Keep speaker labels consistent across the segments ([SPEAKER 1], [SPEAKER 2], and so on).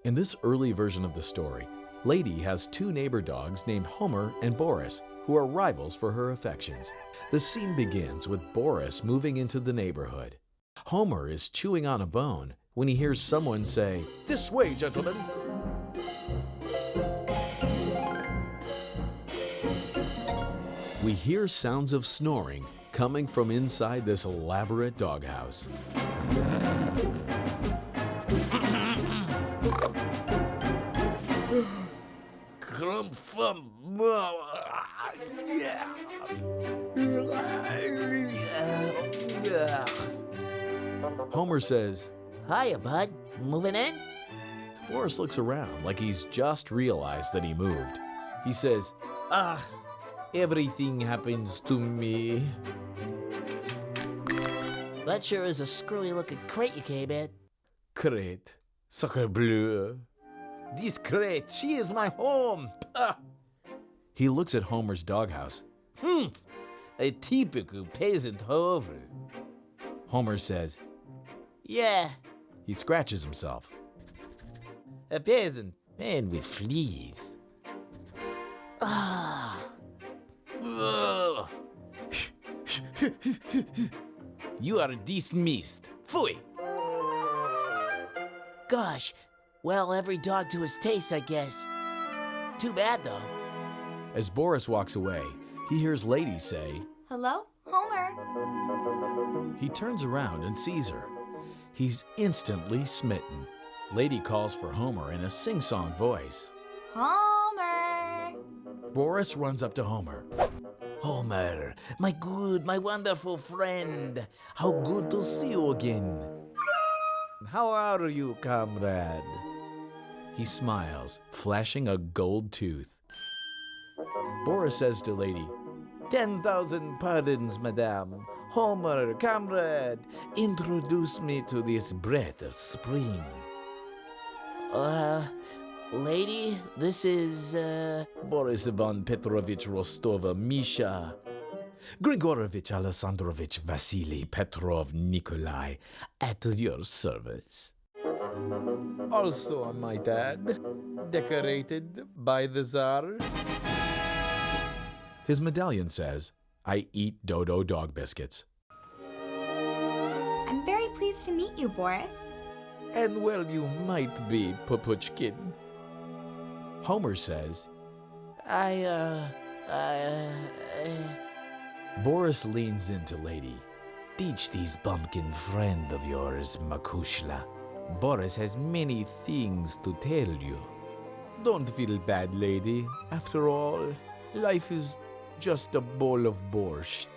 [SPEAKER 1] In this early version of the story, Lady has two neighbor dogs named Homer and Boris, who are rivals for her affections. The scene begins with Boris moving into the neighborhood. Homer is chewing on a bone when he hears someone say, "This way, gentlemen." We hear sounds of snoring coming from inside this elaborate doghouse. Homer says,
[SPEAKER 2] "Hiya, bud. Moving in?"
[SPEAKER 1] Boris looks around like he's just realized that he moved. He says, "Everything happens to me."
[SPEAKER 2] That sure is a screwy-looking crate you came in.
[SPEAKER 1] Crate, sacre bleu.
[SPEAKER 2] This crate, she is my home.
[SPEAKER 1] He looks at Homer's doghouse.
[SPEAKER 2] A typical peasant hovel.
[SPEAKER 1] Homer says,
[SPEAKER 2] "Yeah,
[SPEAKER 1] he scratches himself.
[SPEAKER 2] a peasant, man with fleas." You are dismissed. Phooey. Gosh, well, every dog to his taste, I guess. Too bad, though.
[SPEAKER 1] As Boris walks away, he hears Lady say,
[SPEAKER 3] "Hello, Homer?"
[SPEAKER 1] He turns around and sees her. He's instantly smitten. Lady calls for Homer in a sing-song voice.
[SPEAKER 3] Homer!
[SPEAKER 1] Boris runs up to Homer.
[SPEAKER 2] Homer, my good, my wonderful friend. How good to see you again. How are you, comrade?
[SPEAKER 1] He smiles, flashing a gold tooth. Boris says to Lady,
[SPEAKER 2] 10,000 pardons, madame. Homer, comrade, introduce me to this breath of spring. Lady, this is, Boris Ivan Petrovich Rostova Misha.
[SPEAKER 1] Grigorovich Alexandrovich Vasily Petrov Nikolai, at your service.
[SPEAKER 2] Also, my dad, decorated by the Tsar.
[SPEAKER 1] His medallion says, "I eat Dodo dog biscuits."
[SPEAKER 3] I'm very pleased to meet you, Boris.
[SPEAKER 2] And well, you might be, Popuchkin.
[SPEAKER 1] Homer says, Boris leans into Lady.
[SPEAKER 2] Teach this bumpkin friend of yours, Makushla. Boris has many things to tell you. Don't feel bad, lady. After all, life is just a bowl of borscht.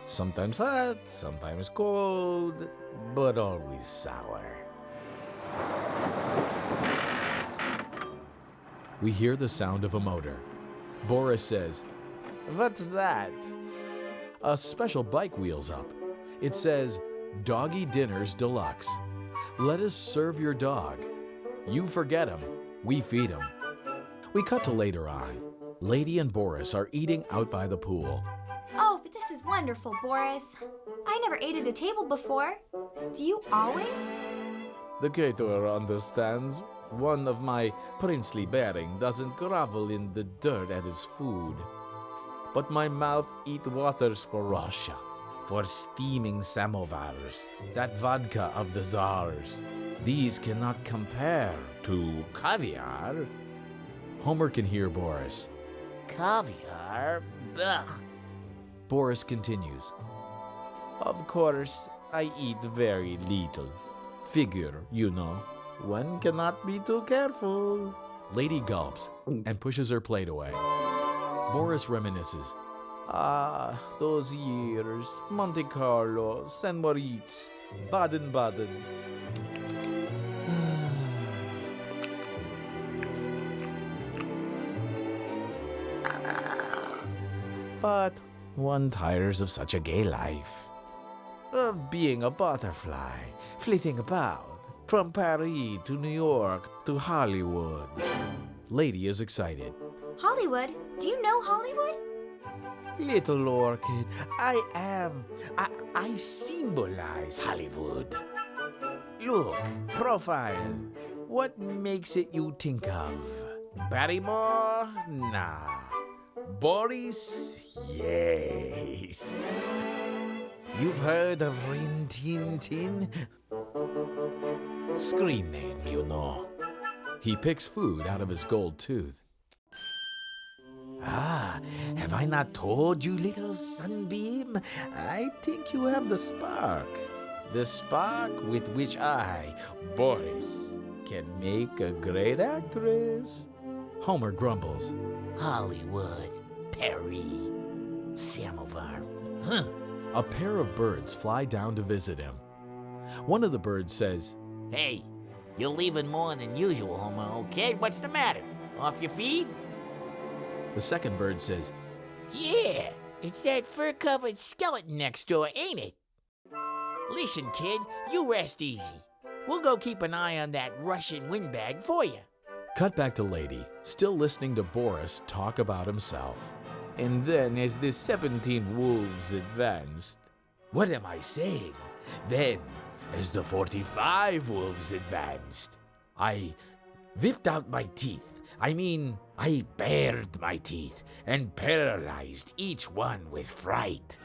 [SPEAKER 2] Sometimes hot, sometimes cold, but always sour.
[SPEAKER 1] We hear the sound of a motor. Boris says,
[SPEAKER 2] "What's that?"
[SPEAKER 1] a special bike wheels up. It says, "Doggy Dinners Deluxe. Let us serve your dog. You forget him, we feed him." We cut to later on. Lady and Boris are eating out by the pool.
[SPEAKER 3] Oh, but this is wonderful, Boris. I never ate at a table before. Do you always?
[SPEAKER 2] The caterer understands. One of my princely bearing doesn't grovel in the dirt at his food. But my mouth eat waters for Russia, for steaming samovars, that vodka of the czars. These cannot compare to caviar.
[SPEAKER 1] Homer can hear Boris.
[SPEAKER 2] Caviar? Ugh.
[SPEAKER 1] Boris continues.
[SPEAKER 2] Of course, I eat very little. Figure, you know. One cannot be too careful.
[SPEAKER 1] Lady gulps and pushes her plate away. Boris reminisces.
[SPEAKER 2] Ah, those years. Monte Carlo, St. Moritz, Baden-Baden. But one tires of such a gay life. Of being a butterfly, flitting about, from Paris to New York to Hollywood.
[SPEAKER 1] Lady is excited.
[SPEAKER 3] Hollywood? Do you know Hollywood?
[SPEAKER 2] Little orchid, I symbolize Hollywood. Look, profile. What makes it you think of? Barrymore? Nah. Boris? Yes. You've heard of Rin Tin Tin? Screen name, you know.
[SPEAKER 1] He picks food out of his gold tooth.
[SPEAKER 2] Ah, have I not told you, little sunbeam? I think you have the spark. The spark with which I, Boris, can make a great actress.
[SPEAKER 1] Homer grumbles.
[SPEAKER 2] Hollywood, Perry, Samovar. Huh.
[SPEAKER 1] A pair of birds fly down to visit him. One of the birds says,
[SPEAKER 4] Hey, you're leaving more than usual, Homer, okay? What's the matter? Off your feed?
[SPEAKER 1] the second bird says,
[SPEAKER 4] Yeah, it's that fur-covered skeleton next door, ain't it? Listen, kid, you rest easy. We'll go keep an eye on that Russian windbag for you.
[SPEAKER 1] Cut back to Lady, still listening to Boris talk about himself.
[SPEAKER 2] And then as the 17 wolves advanced, what am I saying? Then, as the 45 wolves advanced, I whipped out my teeth. I bared my teeth and paralyzed each one with fright.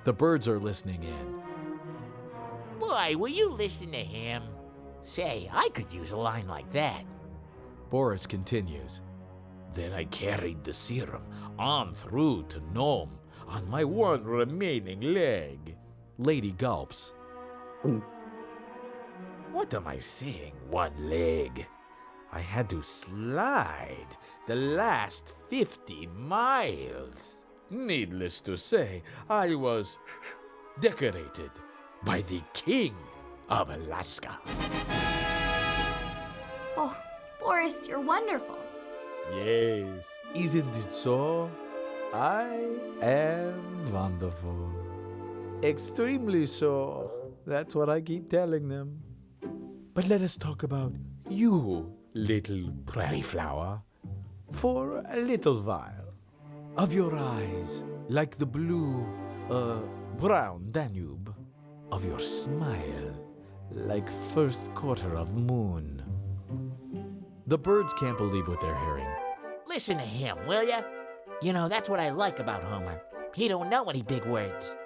[SPEAKER 1] The birds are listening in.
[SPEAKER 4] Boy, will you listen to him? Say, I could use a line like that.
[SPEAKER 1] Boris continues.
[SPEAKER 2] Then I carried the serum on through to Nome on my one remaining leg.
[SPEAKER 1] Lady gulps.
[SPEAKER 2] What am I saying, one leg? I had to slide the last 50 miles. Needless to say, I was decorated by the King of Alaska.
[SPEAKER 3] Oh, Boris, you're wonderful.
[SPEAKER 2] Yes, isn't it so? I am wonderful. Extremely so. That's what I keep telling them. But let us talk about you, little prairie flower, for a little while. Of your eyes, like the blue, brown Danube. Of your smile, like first quarter of moon.
[SPEAKER 1] The birds can't believe what they're hearing.
[SPEAKER 4] Listen to him, will ya? You know, that's what I like about Homer. He don't know any big words.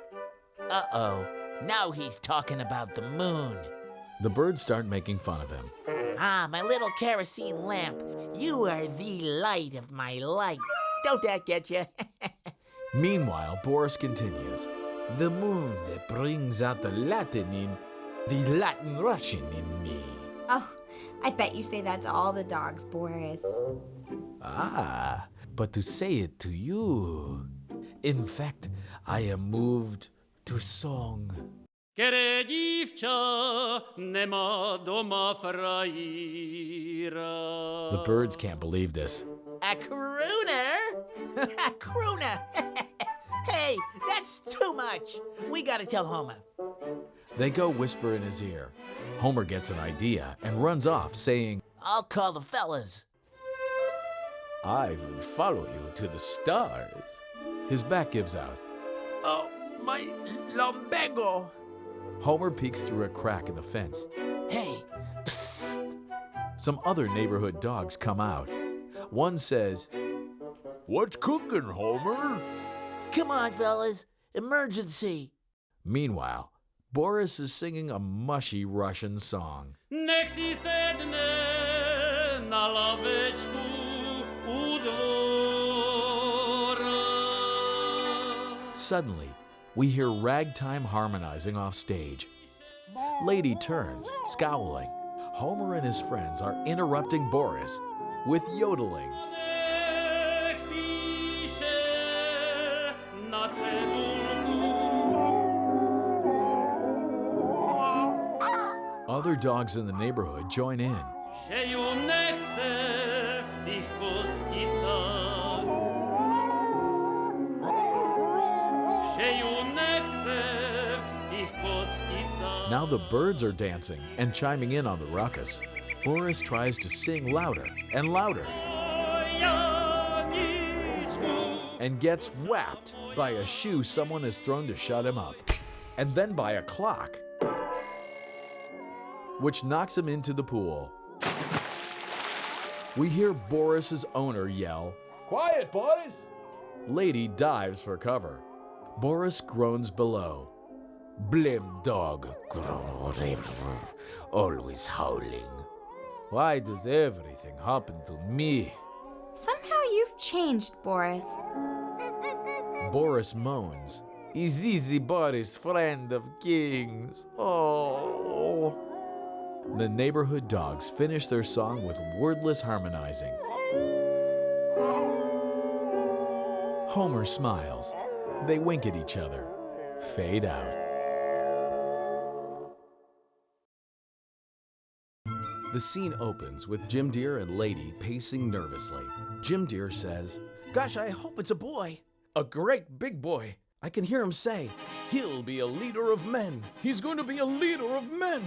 [SPEAKER 4] Uh-oh, now he's talking about the moon.
[SPEAKER 1] The birds start making fun of him.
[SPEAKER 4] Ah, my little kerosene lamp. You are the light of my light. Don't that get you?
[SPEAKER 1] Meanwhile, Boris continues.
[SPEAKER 2] The moon that brings out the Latin in the Latin Russian in me.
[SPEAKER 3] Oh, I bet you say that to all the dogs, Boris.
[SPEAKER 2] Ah, but to say it to you. In fact, I am moved to song.
[SPEAKER 5] Kere dívča nemá doma frajíra.
[SPEAKER 1] The birds can't believe this.
[SPEAKER 4] A crooner? A crooner? Hey, that's too much. We gotta tell Homer.
[SPEAKER 1] They go whisper in his ear. Homer gets an idea and runs off, saying,
[SPEAKER 4] I'll call the fellas.
[SPEAKER 2] I would follow you to the stars.
[SPEAKER 1] His back gives out.
[SPEAKER 2] Oh, my lumbago.
[SPEAKER 1] Homer peeks through a crack in the fence.
[SPEAKER 4] Hey, psst.
[SPEAKER 1] Some other neighborhood dogs come out. One says,
[SPEAKER 2] What's cooking, Homer?
[SPEAKER 4] Come on, fellas. Emergency.
[SPEAKER 1] Meanwhile, Boris is singing a mushy Russian song.
[SPEAKER 5] Nechci sedne na lavečku u dvora.
[SPEAKER 1] Suddenly, we hear ragtime harmonizing off stage. Lady turns, scowling. Homer and his friends are interrupting Boris with yodeling.
[SPEAKER 5] Nech píše na cedulku.
[SPEAKER 1] Other dogs in the neighborhood join in.
[SPEAKER 5] Že ju nechce v tých kosticách. Že ju nechce v tých kosticách.
[SPEAKER 1] Now the birds are dancing and chiming in on the ruckus. Boris tries to sing louder and louder and gets whapped by a shoe someone has thrown to shut him up, and then by a clock. which knocks him into the pool. We hear Boris's owner yell,
[SPEAKER 2] Quiet, boys!
[SPEAKER 1] Lady dives for cover. Boris groans below.
[SPEAKER 2] Blame dog. Always howling. Why does everything happen to me?
[SPEAKER 3] Somehow you've changed, Boris.
[SPEAKER 1] Boris moans.
[SPEAKER 2] Is this the Boris friend of kings? Oh.
[SPEAKER 1] The neighborhood dogs finish their song with wordless harmonizing. Homer smiles. They wink at each other. Fade out. The scene opens with Jim Dear and Lady pacing nervously. Jim Dear says,
[SPEAKER 2] Gosh, I hope it's a boy.
[SPEAKER 1] "A great big boy." I can hear him say,
[SPEAKER 2] He'll be a leader of men.
[SPEAKER 1] "He's going to be a leader of men.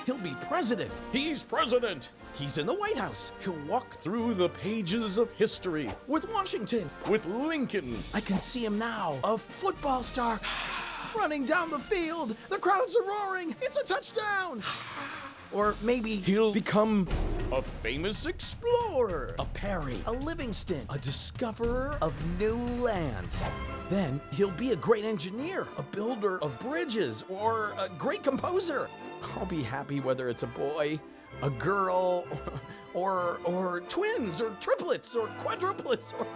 [SPEAKER 2] He'll be president.
[SPEAKER 1] He's president.
[SPEAKER 2] He's in the White House.
[SPEAKER 1] He'll walk through the pages of history
[SPEAKER 2] With Washington.
[SPEAKER 1] with Lincoln."
[SPEAKER 2] I can see him now. A football star. Running down the field. The crowds are roaring. It's a touchdown. Or maybe
[SPEAKER 1] He'll become a famous explorer,
[SPEAKER 2] a Perry, a Livingston,
[SPEAKER 1] a discoverer
[SPEAKER 2] of new lands. Then he'll be a great engineer, a builder of bridges, or a great composer.
[SPEAKER 1] I'll be happy whether it's a boy, a girl,
[SPEAKER 2] Or twins, or triplets, or quadruplets, or...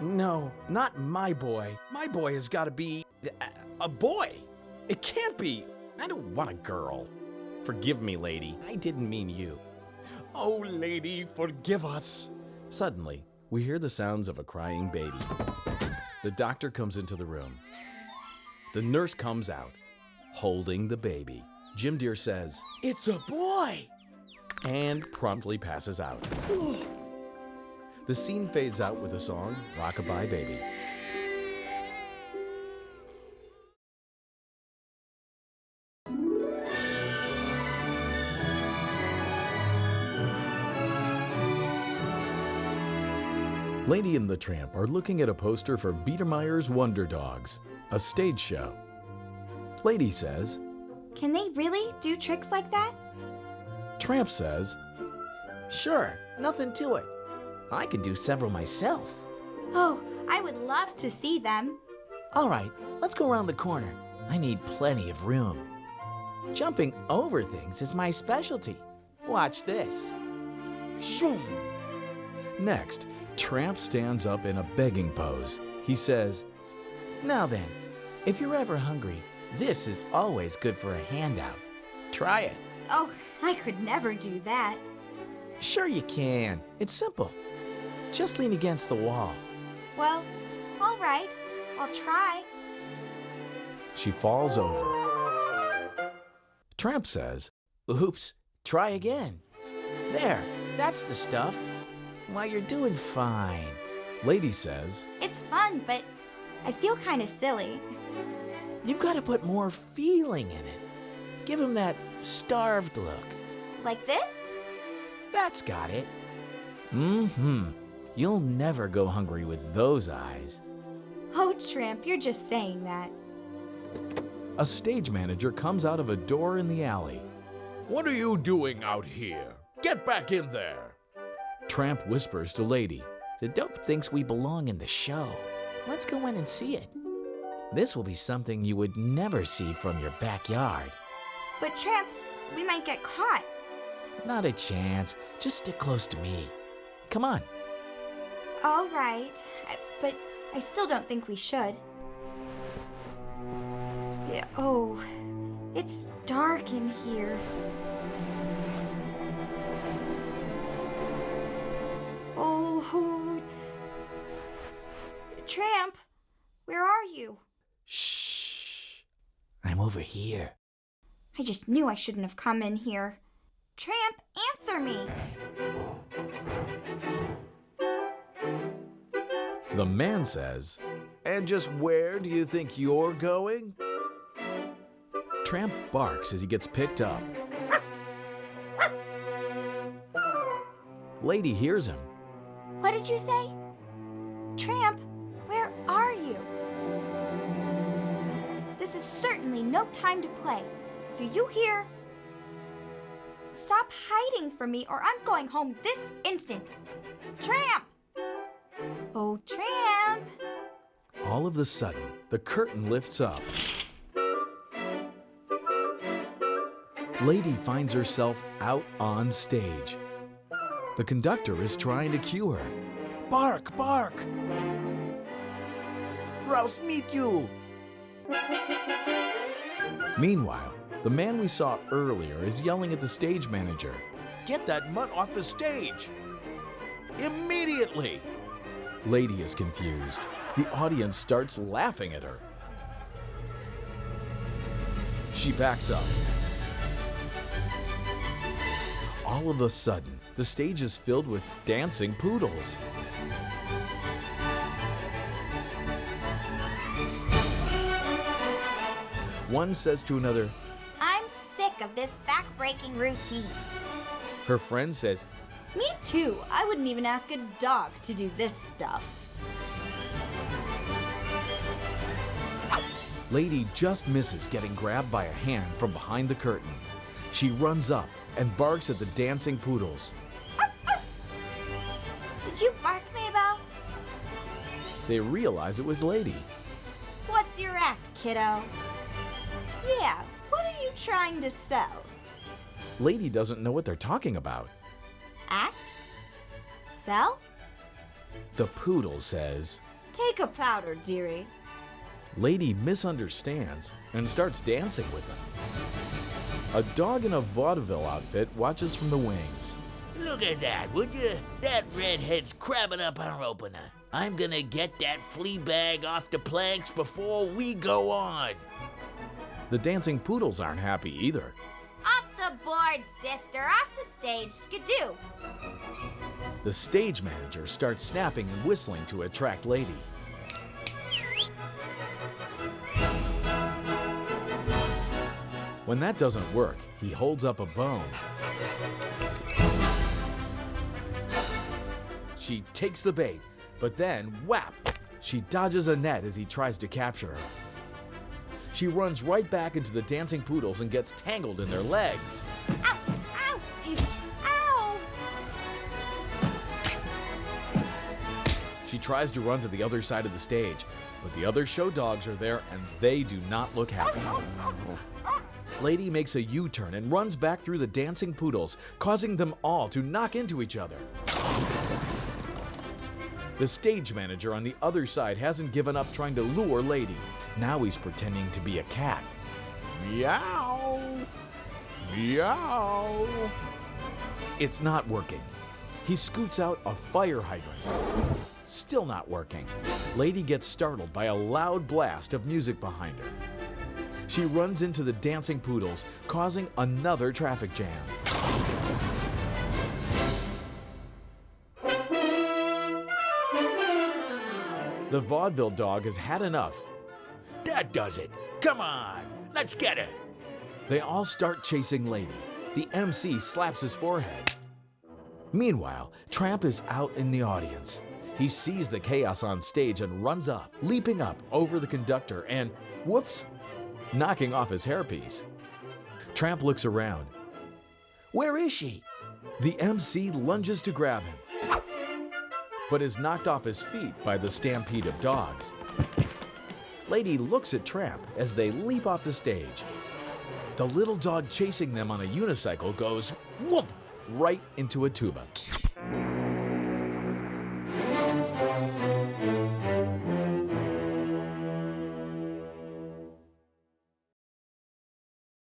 [SPEAKER 2] No, not my boy. My boy has got to be a boy. It can't be.
[SPEAKER 1] I don't want a girl. Forgive me, lady. I didn't mean you.
[SPEAKER 2] Oh, lady, forgive us.
[SPEAKER 1] Suddenly, we hear the sounds of a crying baby. The doctor comes into the room. The nurse comes out, holding the baby. Jim Dear says,
[SPEAKER 2] It's a boy.
[SPEAKER 1] and promptly passes out. The scene fades out with the song, Rockabye Baby. Lady and the Tramp are looking at a poster for Biedermeier's Wonder Dogs, a stage show. Lady says,
[SPEAKER 3] Can they really do tricks like that?
[SPEAKER 1] Tramp says,
[SPEAKER 2] Sure, nothing to it. I can do several myself.
[SPEAKER 3] Oh, I would love to see them.
[SPEAKER 2] All right, let's go around the corner. I need plenty of room. Jumping over things is my specialty. Watch this. Shoom!
[SPEAKER 1] Next, Tramp stands up in a begging pose. He says,
[SPEAKER 2] Now then, if you're ever hungry, this is always good for a handout. Try it.
[SPEAKER 3] Oh, I could never do that.
[SPEAKER 2] Sure you can. It's simple. Just lean against the wall.
[SPEAKER 3] Well, all right. I'll try.
[SPEAKER 1] she falls over. Tramp says,
[SPEAKER 2] Oops, try again. There, that's the stuff. Why, you're doing fine.
[SPEAKER 1] Lady says,
[SPEAKER 3] It's fun, but I feel kind of silly.
[SPEAKER 2] You've got to put more feeling in it. Give him that starved look.
[SPEAKER 3] Like this?
[SPEAKER 2] That's got it.
[SPEAKER 1] You'll never go hungry with those eyes.
[SPEAKER 3] Oh, Tramp, you're just saying that.
[SPEAKER 1] A stage manager comes out of a door in the alley.
[SPEAKER 2] What are you doing out here? Get back in there.
[SPEAKER 1] Tramp whispers to Lady.
[SPEAKER 2] The dope thinks we belong in the show. Let's go in and see it. This will be something you would never see from your backyard.
[SPEAKER 3] But Tramp, we might get caught.
[SPEAKER 2] Not a chance. Just stick close to me. Come on.
[SPEAKER 3] All right, but I still don't think we should. Yeah, oh, it's dark in here. Oh, Tramp, where are you?
[SPEAKER 2] Shh. I'm over here.
[SPEAKER 3] I just knew I shouldn't have come in here. Tramp, answer me!
[SPEAKER 1] The man says,
[SPEAKER 2] And just where do you think you're going?
[SPEAKER 1] Tramp barks as he gets picked up. Lady hears him.
[SPEAKER 3] What did you say? Tramp, where are you? This is certainly no time to play. Do you hear? Stop hiding from me or I'm going home this instant. Tramp! Oh, Tramp!
[SPEAKER 1] All of a sudden, the curtain lifts up. Lady finds herself out on stage. The conductor is trying to cue her. Bark, bark!
[SPEAKER 2] Rouse meet you!
[SPEAKER 1] Meanwhile, the man we saw earlier is yelling at the stage manager.
[SPEAKER 2] Get that mutt off the stage! Immediately!
[SPEAKER 1] Lady is confused. The audience starts laughing at her. She backs up. All of a sudden, the stage is filled with dancing poodles. One says to another,
[SPEAKER 3] I'm sick of this back-breaking routine.
[SPEAKER 1] her friend says,
[SPEAKER 3] Me too. I wouldn't even ask a dog to do this stuff.
[SPEAKER 1] Lady just misses getting grabbed by a hand from behind the curtain. She runs up and barks at the dancing poodles.
[SPEAKER 3] Did you bark, Mabel?
[SPEAKER 1] They realize it was Lady.
[SPEAKER 3] What's your act, kiddo? Yeah, what are you trying to sell?
[SPEAKER 1] Lady doesn't know what they're talking about.
[SPEAKER 3] Act? Sell?
[SPEAKER 1] The poodle says,
[SPEAKER 3] Take a powder, dearie.
[SPEAKER 1] Lady misunderstands and starts dancing with them. A dog in a vaudeville outfit watches from the wings.
[SPEAKER 4] Look at that, would you? That redhead's crabbing up our opener. I'm gonna get that flea bag off the planks before we go on.
[SPEAKER 1] The dancing poodles aren't happy either.
[SPEAKER 3] Off the board, sister. Off the stage. Skidoo.
[SPEAKER 1] The stage manager starts snapping and whistling to attract Lady. When that doesn't work, he holds up a bone. She takes the bait, but then, whap! She dodges a net as he tries to capture her. She runs right back into the dancing poodles and gets tangled in their legs.
[SPEAKER 3] Ow! Ow! Ow!
[SPEAKER 1] She tries to run to the other side of the stage, but the other show dogs are there and they do not look happy. Lady makes a U-turn and runs back through the dancing poodles, causing them all to knock into each other. The stage manager on the other side hasn't given up trying to lure Lady. Now he's pretending to be a cat.
[SPEAKER 2] Meow! Meow!
[SPEAKER 1] It's not working. He scoots out a fire hydrant. Still not working. Lady gets startled by a loud blast of music behind her. She runs into the dancing poodles, causing another traffic jam. The vaudeville dog has had enough.
[SPEAKER 4] That does it. Come on, let's get her.
[SPEAKER 1] They all start chasing Lady. The MC slaps his forehead. Meanwhile, Tramp is out in the audience. He sees the chaos on stage and runs up, leaping up over the conductor and, whoops, knocking off his hairpiece. Tramp looks around.
[SPEAKER 4] Where is she?
[SPEAKER 1] The MC lunges to grab him, but is knocked off his feet by the stampede of dogs. Lady looks at Tramp as they leap off the stage. The little dog chasing them on a unicycle goes whoop right into a tuba.